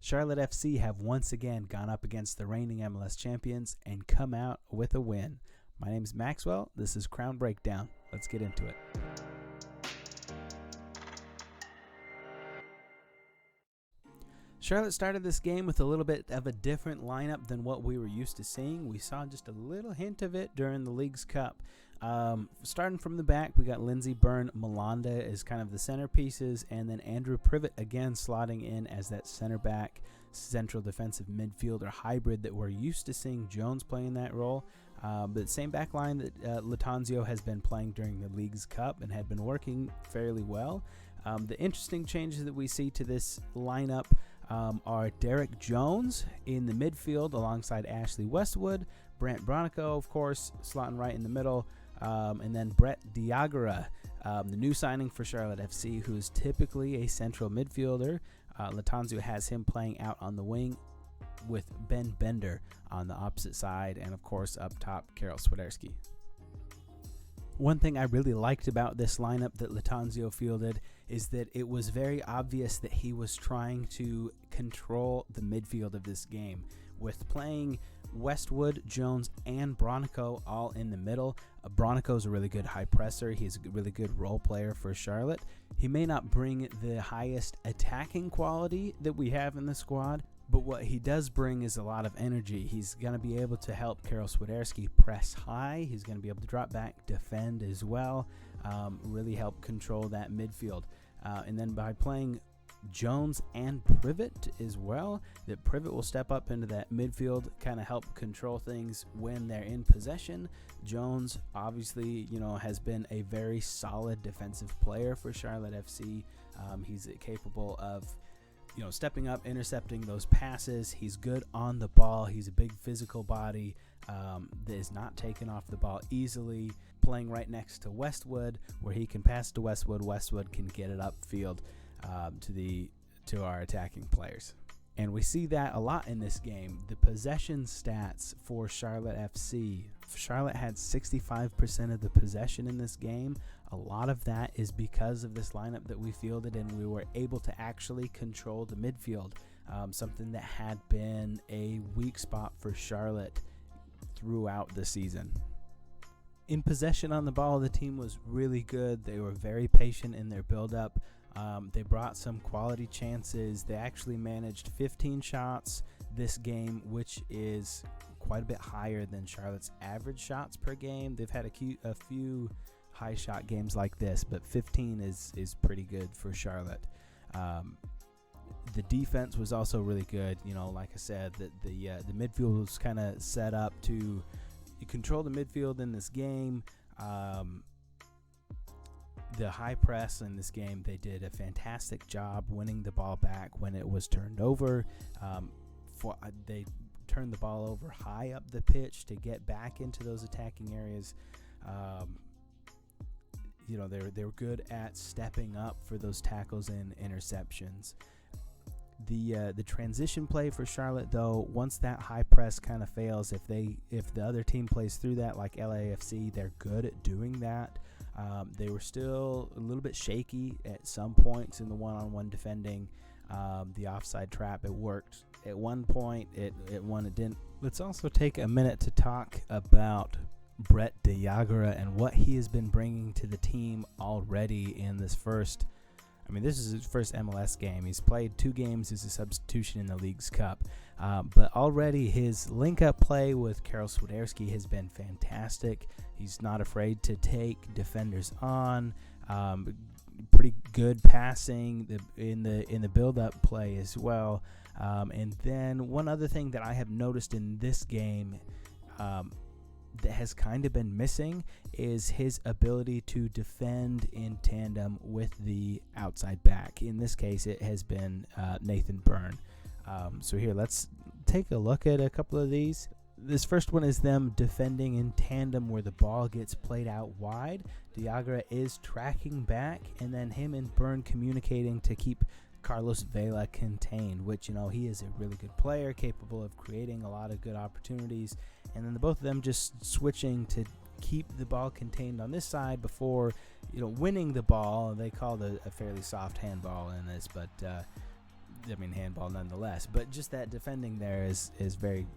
Charlotte FC have once again gone up against the reigning MLS champions and come out with a win. My name is Maxwell. This is Crown Breakdown. Let's get into it. Charlotte started this game with a little bit of a different lineup than what we were used to seeing. We saw just a little hint of it during the League's Cup. Starting from the back, we got Lindsey, Byrne, Malanda as kind of the centerpieces, and then Andrew Privet again slotting in as that center back, central defensive midfielder hybrid that we're used to seeing Jones playing that role. But same back line that Lattanzio has been playing during the League's Cup and had been working fairly well. The interesting changes that we see to this lineup are Derek Jones in the midfield alongside Ashley Westwood, Brant Bronico, of course, slotting right in the middle, and then Brett Diagara, the new signing for Charlotte FC, who is typically a central midfielder. Lattanzio has him playing out on the wing with Ben Bender on the opposite side, and of course up top, Karol Swiderski. One thing I really liked about this lineup that Lattanzio fielded is that it was very obvious that he was trying to control the midfield of this game with playing Westwood, Jones, and Bronico all in the middle. Bronico's a really good high presser. He's a really good role player for Charlotte. He may not bring the highest attacking quality that we have in the squad, but what he does bring is a lot of energy. He's going to be able to help Karol Swiderski press high. He's going to be able to drop back, defend as well, really help control that midfield. And then by playing Jones and Privet as well, that Privet will step up into that midfield, kind of help control things when they're in possession. Jones obviously, has been a very solid defensive player for Charlotte FC. He's capable of stepping up, intercepting those passes. He's good on the ball. He's a big physical body that is not taken off the ball easily. Playing right next to Westwood, where he can pass to Westwood. Westwood can get it upfield to our attacking players. And we see that a lot in this game. The possession stats for Charlotte FC. Charlotte had 65% of the possession in this game. A lot of that is because of this lineup that we fielded, and we were able to actually control the midfield, something that had been a weak spot for Charlotte throughout the season. In possession on the ball, the team was really good. They were very patient in their build-up. They brought some quality chances. They actually managed 15 shots this game, which is quite a bit higher than Charlotte's average shots per game. They've had a few high shot games like this, but 15 is pretty good for Charlotte. The defense was also really good. Like I said, the midfield was kind of set up to control the midfield in this game. The high press in this game, they did a fantastic job winning the ball back when it was turned over. They turned the ball over high up the pitch to get back into those attacking areas. They were good at stepping up for those tackles and interceptions. The transition play for Charlotte, though, once that high press kind of fails, if the other team plays through that like LAFC, they're good at doing that. They were still a little bit shaky at some points in the one-on-one defending. The offside trap, it worked at one point. It didn't. Let's also take a minute to talk about Brett Diagara and what he has been bringing to the team already in this first. This is his first MLS game. He's played 2 games as a substitution in the League's Cup. But already his link-up play with Karol Swiderski has been fantastic. He's not afraid to take defenders on. Pretty good passing in the build-up play as well. And then one other thing that I have noticed in this game that has kind of been missing is his ability to defend in tandem with the outside back. In this case, it has been Nathan Byrne. So here, let's take a look at a couple of these. This first one is them defending in tandem where the ball gets played out wide. Diagara is tracking back, and then him and Byrne communicating to keep Carlos Vela contained, which, he is a really good player, capable of creating a lot of good opportunities. And then the both of them just switching to keep the ball contained on this side before, winning the ball. They called a fairly soft handball in this, but I mean, handball nonetheless. But just that defending there is very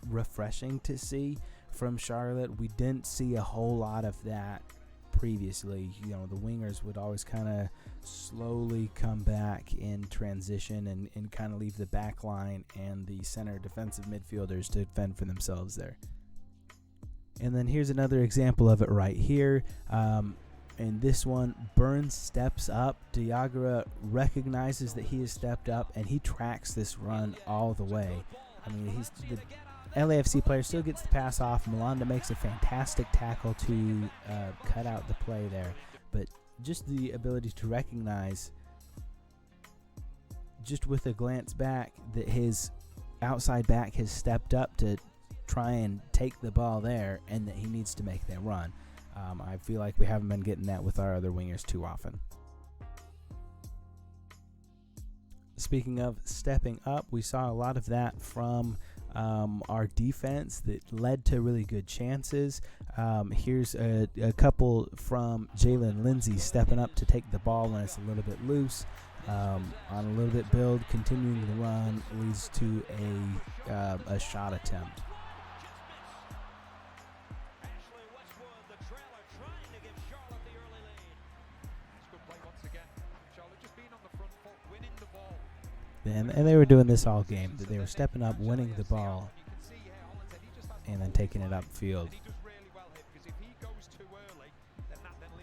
refreshing to see from Charlotte. We didn't see a whole lot of that previously. You know, the wingers would always kind of slowly come back in transition and kind of leave the back line and the center defensive midfielders to defend for themselves there. And then here's another example of it right here. In this one, Burns steps up. Diagra recognizes that he has stepped up, and he tracks this run all the way. I mean, the LAFC player still gets the pass off. Malanda makes a fantastic tackle to cut out the play there. But just the ability to recognize, just with a glance back, that his outside back has stepped up to try and take the ball there, and that he needs to make that run. I feel like we haven't been getting that with our other wingers too often. Speaking of stepping up, we saw a lot of that from our defense that led to really good chances. Here's a couple from Jalen Lindsay stepping up to take the ball when it's a little bit loose. On a little bit build, continuing the run leads to a shot attempt. And they were doing this all game. They were stepping up, winning the ball, and then taking it upfield.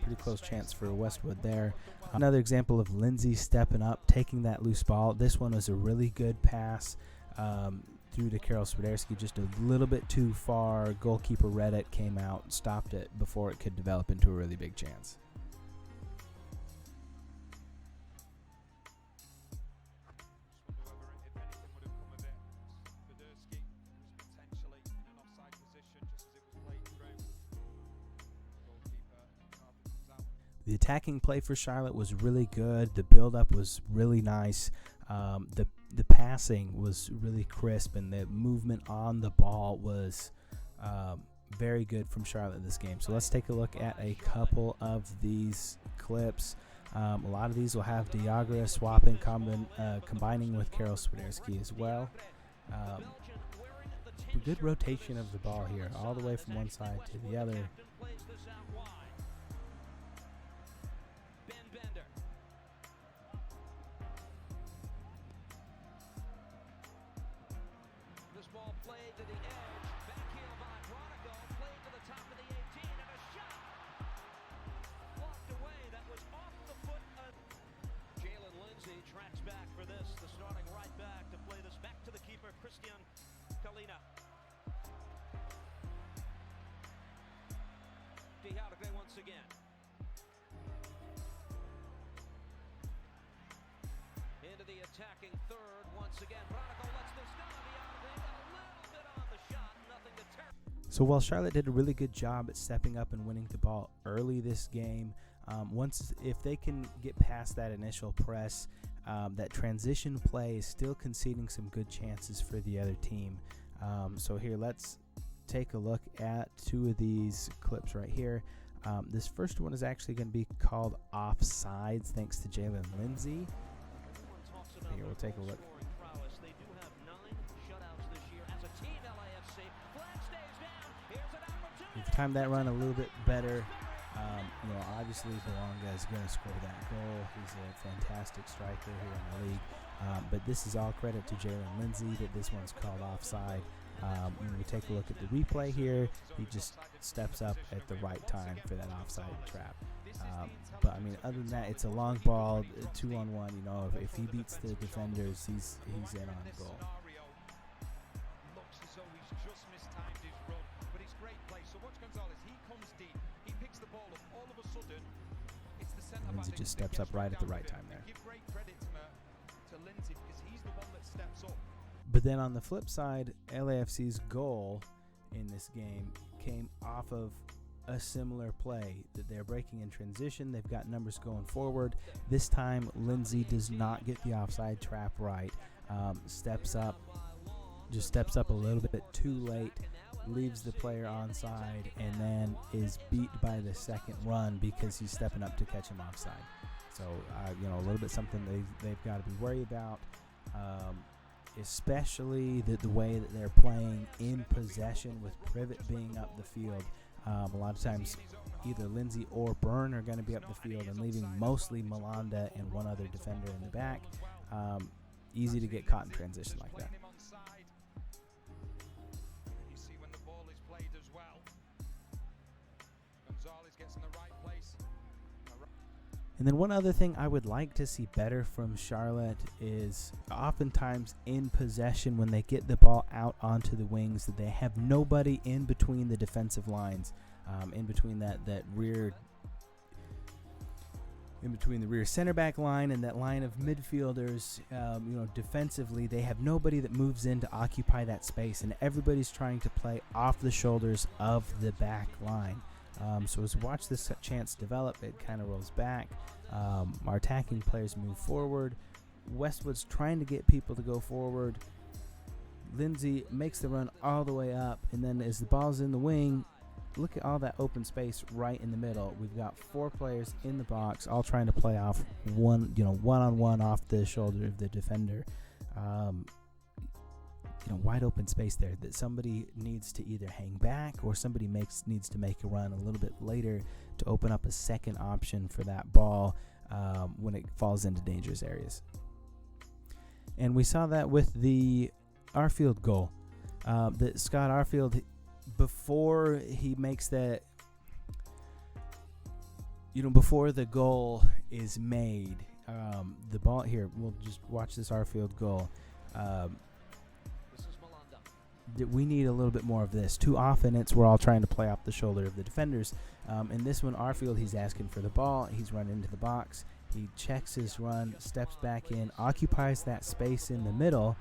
Pretty close chance for Westwood there. Another example of Lindsay stepping up, taking that loose ball. This one was a really good pass through to Karol Swiderski, just a little bit too far. Goalkeeper read it, came out, stopped it before it could develop into a really big chance. The attacking play for Charlotte was really good. The build-up was really nice. The passing was really crisp, and the movement on the ball was very good from Charlotte this game. So let's take a look at a couple of these clips. A lot of these will have Diagra swapping, combining with Karol Swiderski as well. Good rotation of the ball here, all the way from one side to the other. Again. Into the attacking third once again. Bronico lets this go. They got a little bit on the shot, nothing to turn. So while Charlotte did a really good job at stepping up and winning the ball early this game, if they can get past that initial press, that transition play is still conceding some good chances for the other team. So here, let's take a look at two of these clips right here. This first one is actually going to be called offsides, thanks to Jalen Lindsay. Here, we'll take a look. We've timed that run a little bit better. Obviously, Belonga is going to score that goal. He's a fantastic striker here in the league. But this is all credit to Jalen Lindsay that this one's called offside. When we take a look at the replay here, he just steps up at the right time for that offside trap. But I mean, other than that, it's a long ball, 2-on-1. You know, if he beats the defenders, he's in on the goal. Looks as though he's just mistimed his run, but it's great play. So watch Gonzalez. He comes deep. He picks the ball up. All of a sudden, it's the centre back. Lindsay just steps up right at the right time there. Give great credit to Lindsay because he's the one that steps up. But then on the flip side, LAFC's goal in this game came off of a similar play that they're breaking in transition. They've got numbers going forward. This time, Lindsay does not get the offside trap right. Steps up a little bit too late, leaves the player onside, and then is beat by the second run because he's stepping up to catch him offside. So, a little bit something they've got to be worried about, especially the way that they're playing in possession with Privet being up the field. A lot of times, either Lindsay or Byrne are going to be up the field and leaving mostly Malanda and one other defender in the back. Easy to get caught in transition like that. And then one other thing I would like to see better from Charlotte is oftentimes in possession when they get the ball out onto the wings, that they have nobody in between the defensive lines, in between the rear center back line and that line of midfielders. Defensively, they have nobody that moves in to occupy that space, and everybody's trying to play off the shoulders of the back line. So as we watch this chance develop, it kind of rolls back. Our attacking players move forward. Westwood's trying to get people to go forward. Lindsay makes the run all the way up, and then as the ball's in the wing, look at all that open space right in the middle. We've got 4 players in the box, all trying to play off one-on-one off the shoulder of the defender. Wide open space there that somebody needs to either hang back or somebody needs to make a run a little bit later to open up a second option for that ball when it falls into dangerous areas. And we saw that with the Arfield goal. That Scott Arfield, before he makes that, before the goal is made, the ball here, we'll just watch this Arfield goal. We need a little bit more of this. Too often we're all trying to play off the shoulder of the defenders. In this one, Arfield, he's asking for the ball. He's run into the box. He checks his run, steps back in, occupies that space in the middle,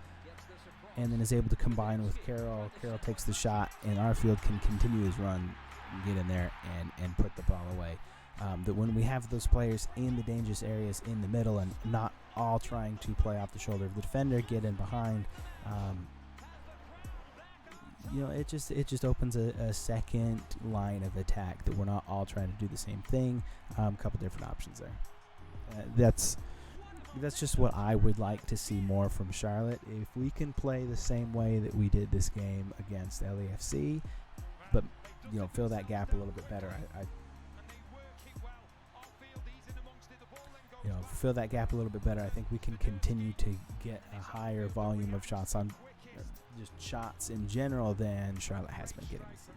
and then is able to combine with Carroll. Carroll takes the shot, and Arfield can continue his run, get in there, and put the ball away. That when we have those players in the dangerous areas in the middle and not all trying to play off the shoulder of the defender, get in behind, it just opens a second line of attack that we're not all trying to do the same thing. A couple different options there. That's just what I would like to see more from Charlotte. If we can play the same way that we did this game against LAFC, but fill that gap a little bit better. Fill that gap a little bit better. I think we can continue to get a higher volume of shots on. Just shots in general than Charlotte has been getting this season.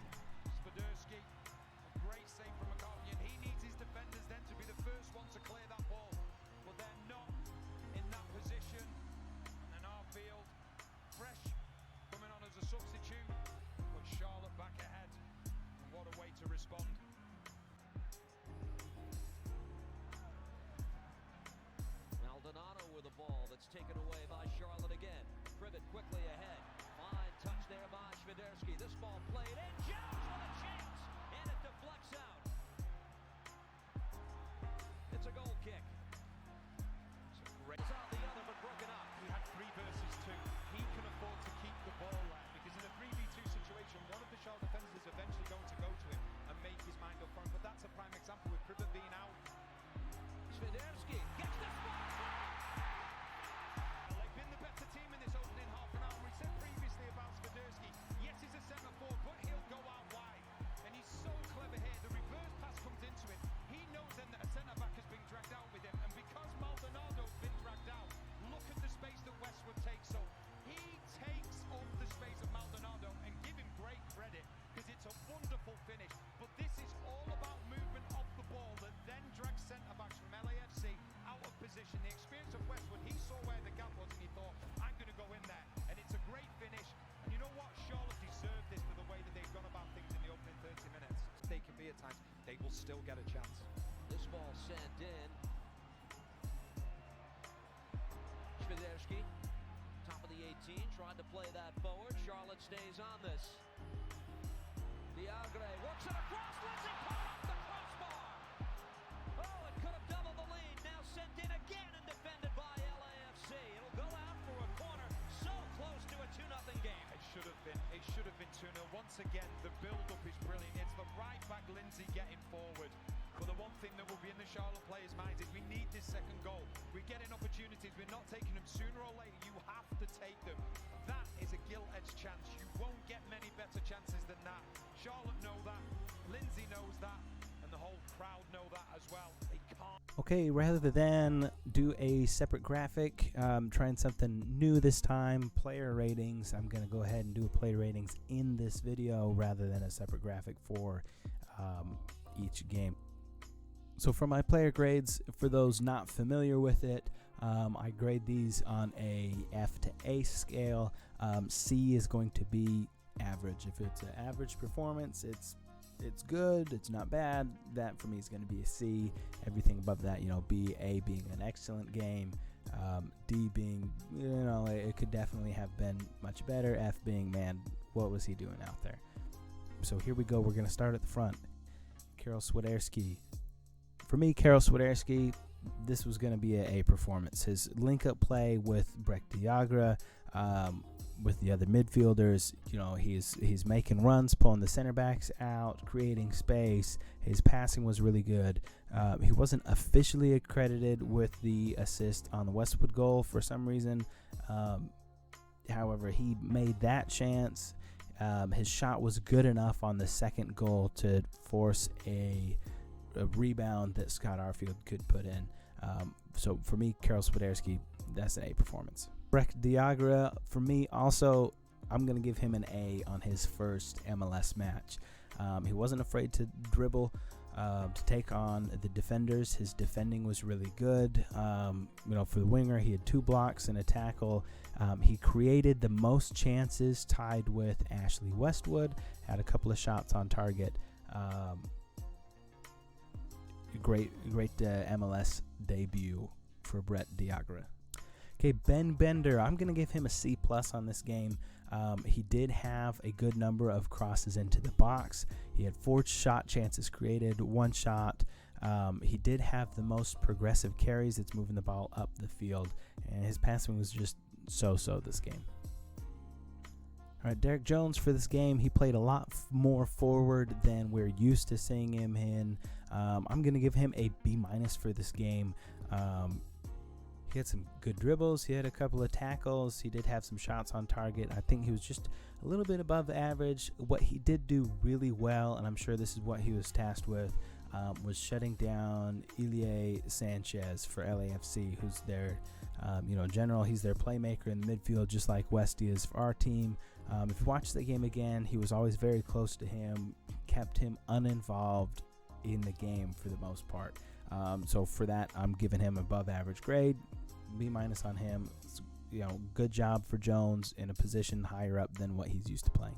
Maldonado with a ball that's taken away by Charlotte again. Privet quickly ahead. Fine touch there by Świderski. This ball played in. Jones with a chance. And it deflects out. It's a goal kick. It's out the other but broken up. He had 3 versus 2. He can afford to keep the ball there because in a 3v2 situation, one of the Charlotte defenders is eventually going to go to him and make his mind up for him. But that's a prime example with Privet being out. Świderski gets this ball. They've been the better team in this opening half an hour. We said previously about Świderski, yes, he's a centre forward, but he'll go out wide. And he's so clever here. The reverse pass comes into him. He knows then that a centre back has been dragged out with him. And because Maldonado's been dragged out, look at the space that Westwood takes. So he takes up the space of Maldonado and give him great credit because it's a wonderful finish. But this is all about movement of the ball that then drags centre backs from LAFC out of position. The experience of Westwood, he saw where the gap was and he thought, I'm going to go in there. And it's a great finish. And you know what? Charlotte deserve this for the way that they've gone about things in the opening 30 minutes. They can be at times, they will still get a chance. This ball sent in. Świderski, top of the 18, tried to play that forward. Charlotte stays on this. Diagre works it across. Lindsay put off the crossbar. Oh, it could have doubled the lead. Now sent in again and defended by LAFC. It'll go out for a corner. So close to a 2-0 game. It should have been 2-0. Once again, the build-up is brilliant. It's the right back Lindsay getting forward. But the one thing that will be in the Charlotte players' minds is we need this second goal. We're getting opportunities, we're not taking them. Sooner or later, you have to take them. That is a gilt-edged chance. You won't get many better chances than that. Charlotte know that, Lindsay knows that, and the whole crowd know that as well. They can't. Okay, rather than do a separate graphic, trying something new this time, player ratings, I'm going to go ahead and do player ratings in this video rather than a separate graphic for each game. So for my player grades, for those not familiar with it, I grade these on a F to A scale. C is going to be average. If it's an average performance, it's good, it's not bad. That for me is going to be a C. Everything above that, B, A being an excellent game, D being, it could definitely have been much better, F being, man, what was he doing out there? So here we go. We're going to start at the front. Karol Swiderski. For me, Karol Swiderski, this was going to be a performance. His link-up play with Brek Diagra, with the other midfielders, he's making runs, pulling the center backs out, creating space. His passing was really good. He wasn't officially accredited with the assist on the Westwood goal for some reason. However, he made that chance. His shot was good enough on the second goal to force a rebound that Scott Arfield could put in. So for me, Karol Swiderski, that's an A performance. Brek Diagra, for me also, I'm going to give him an A on his first MLS match. He wasn't afraid to dribble, to take on the defenders. His defending was really good. For the winger, he had 2 blocks and a tackle. He created the most chances, tied with Ashley Westwood, had a couple of shots on target. Great MLS debut for Brek Diagra. Okay, Ben Bender, I'm going to give him a C+ on this game. He did have a good number of crosses into the box. He had 4 shot chances created, 1 shot. He did have the most progressive carries. It's moving the ball up the field, and his passing was just so-so this game. All right, Derek Jones for this game, he played a lot more forward than we're used to seeing him in. I'm going to give him a B- for this game. He had some good dribbles. He had a couple of tackles. He did have some shots on target. I think he was just a little bit above average. What he did do really well, and I'm sure this is what he was tasked with, was shutting down Ilie Sanchez for LAFC, who's their, general. He's their playmaker in the midfield, just like Westy is for our team. If you watch the game again, he was always very close to him, kept him uninvolved in the game for the most part. So for that, I'm giving him above average grade, B- on him. Good job for Jones in a position higher up than what he's used to playing.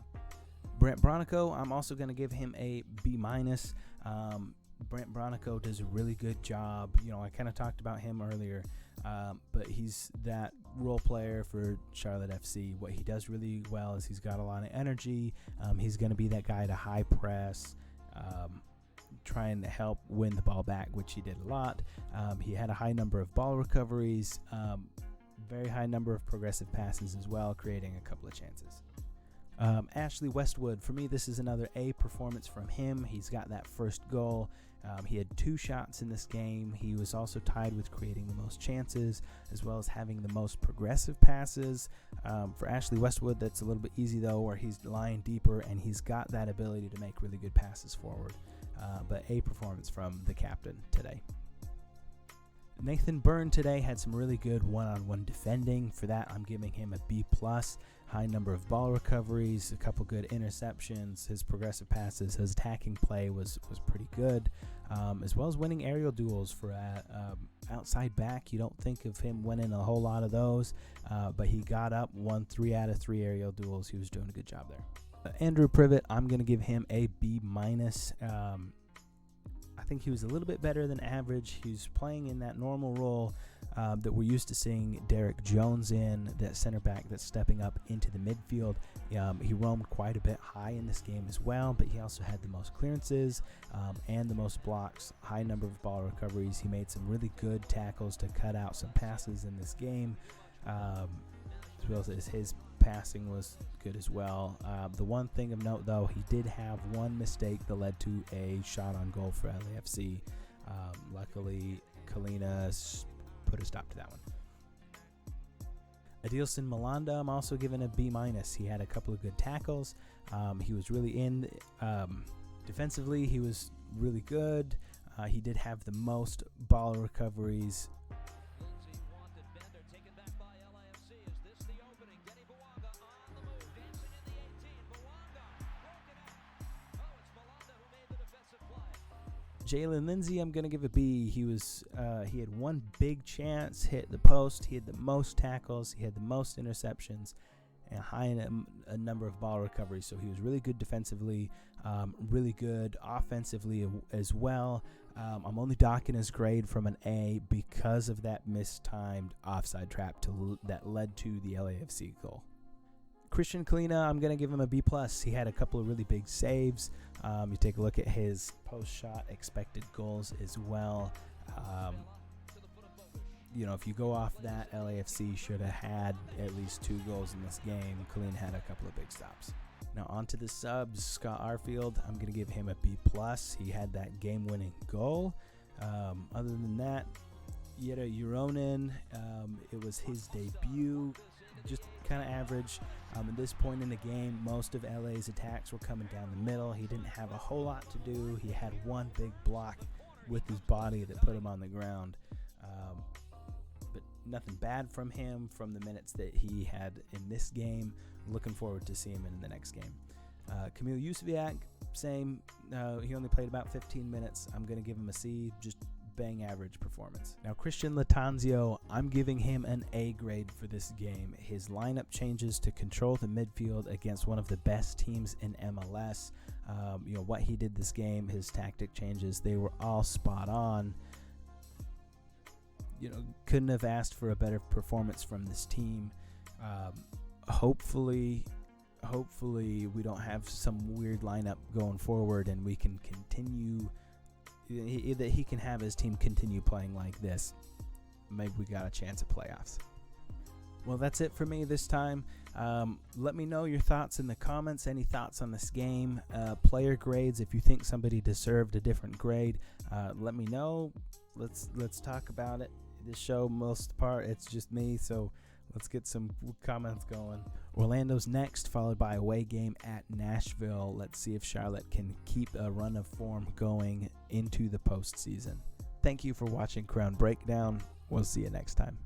Brent Bronico, I'm also going to give him a B-. Brent Bronico does a really good job. I kind of talked about him earlier, but he's that role player for Charlotte FC. What he does really well is he's got a lot of energy. He's going to be that guy to high press, trying to help win the ball back, which he did a lot. He had a high number of ball recoveries, very high number of progressive passes as well, creating a couple of chances. Ashley Westwood, for me, this is another A performance from him. He's got that first goal. He had 2 shots in this game. He was also tied with creating the most chances, as well as having the most progressive passes. For Ashley Westwood, that's a little bit easy, though, where he's lying deeper, and he's got that ability to make really good passes forward. But A performance from the captain today. Nathan Byrne today had some really good one-on-one defending. For that, I'm giving him a B+. High number of ball recoveries, a couple good interceptions, his progressive passes, his attacking play was pretty good, as well as winning aerial duels for outside back. You don't think of him winning a whole lot of those, but he got up, won 3 out of 3 aerial duels. He was doing a good job there. Andrew Privet, I'm going to give him a B-. I think he was a little bit better than average. He's playing in that normal role that we're used to seeing Derek Jones in, that center back that's stepping up into the midfield. He roamed quite a bit high in this game as well, but he also had the most clearances and the most blocks, high number of ball recoveries. He made some really good tackles to cut out some passes in this game, as well as his passing was good as well. The one thing of note, though, he did have one mistake that led to a shot on goal for LAFC. Luckily, Kalina put a stop to that one. Adilson Malanda, I'm also giving a B-. He had a couple of good tackles. He was really in. Defensively, he was really good. He did have the most ball recoveries. Lindsay wanted Bender taken back by LAFC. Is this the opening? Denny Bawanga on the move, dancing in the 18. Bawanga broken up. Oh, it's Malanda who made the defensive play. Jalen Lindsay, I'm gonna give a B. He had one big chance, hit the post. He had the most tackles. He had the most interceptions, and high in a number of ball recoveries. So he was really good defensively, really good offensively as well. I'm only docking his grade from an A because of that mistimed offside trap that led to the LAFC goal. Christian Kalina, I'm going to give him a B+. He had a couple of really big saves. You take a look at his post-shot expected goals as well. If you go off that, LAFC should have had at least 2 goals in this game. Kalina had a couple of big stops. Now on to the subs. Scott Arfield, I'm going to give him a B+. He had that game-winning goal. Other than that, Yeta Uronen, it was his debut. Just kind of average. At this point in the game, most of LA's attacks were coming down the middle. He didn't have a whole lot to do. He had one big block with his body that put him on the ground. But nothing bad from him from the minutes that he had in this game. Looking forward to seeing him in the next game. Kamil Yuseviak, same. He only played about 15 minutes. I'm going to give him a C, just bang average performance. Now Christian Latanzio, I'm giving him an A grade for this game. His lineup changes to control the midfield against one of the best teams in MLS. What he did this game, his tactic changes, they were all spot on. Couldn't have asked for a better performance from this team. Hopefully we don't have some weird lineup going forward and we can continue that he can have his team continue playing like this. Maybe we got a chance at playoffs. Well, that's it for me this time. Let me know your thoughts in the comments. Any thoughts on this game? Player grades. If you think somebody deserved a different grade, let me know. Let's talk about it. This show, most part, it's just me, so let's get some comments going. Orlando's next, followed by away game at Nashville. Let's see if Charlotte can keep a run of form going into the postseason. Thank you for watching Crown Breakdown. We'll see you next time.